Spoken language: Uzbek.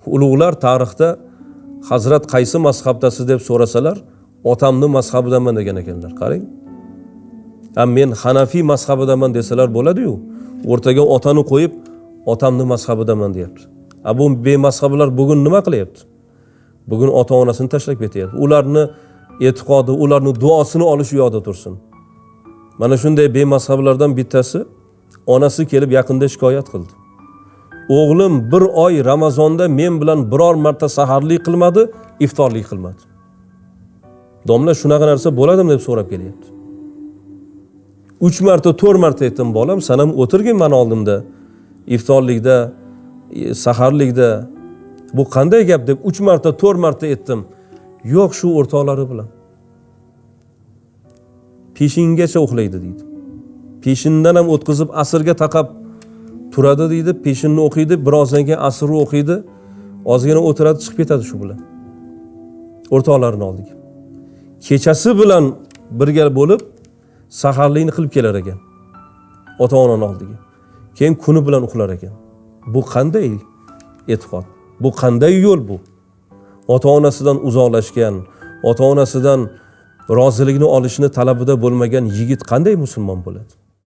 Ulug'lar tarixda Hazrat qaysi mazhabdasiz deb so'rasalar, otamni mazhabidaman degan ekanlar. Qarang. Men Hanafiy mazhabidaman desalar bo'ladi-yu, o'rtaga otani qo'yib, otamni mazhabidaman deyapti. Bu bemazhablar bugun nima qilyapti? Bugun ota-onasini tashlab ketyapti. Ularni e'tiqodi, ularni duosini olish u yoqda tursin. Mana shunday bemazhablardan bittasi onasi kelib yaqinda shikoyat qildi. O'g'lim bir oy Ramazonda men bilan biror marta saharlik qilmadi, iftorlik qilmadi. Domla shunaqa narsa bo'ladimi deb so'rab kelyapti. 3 marta, 4 marta aytdim, bolam, sen ham o'tirgin men oldimda. Iftorlikda, saharlikda bu qanday gap deb 3 marta, 4 marta aytdim. Yo'q, shu o'rtoqlari bilan. Peshingacha uxlaydi deydi. Peshindan ham o'tkazib asrga taqab turadi deydi, peshinni o'qiydi, birozdan keyin asrni o'qiydi, ozgina o'tiradi, chiqib ketadi shu bilan. O'rtoqlarining oldiga. Kechasi bilan birga bo'lib saharlikni qilib kelar ekan. Ota-onaning oldiga. Keyin kuni bilan uxlar ekan. Bu qanday e'tiqod? Bu qanday yo'l bu? Ota-onasidan uzoqlashgan, ota-onasidan roziligini olishni talabida bo'lmagan yigit qanday musulmon bo'ladi?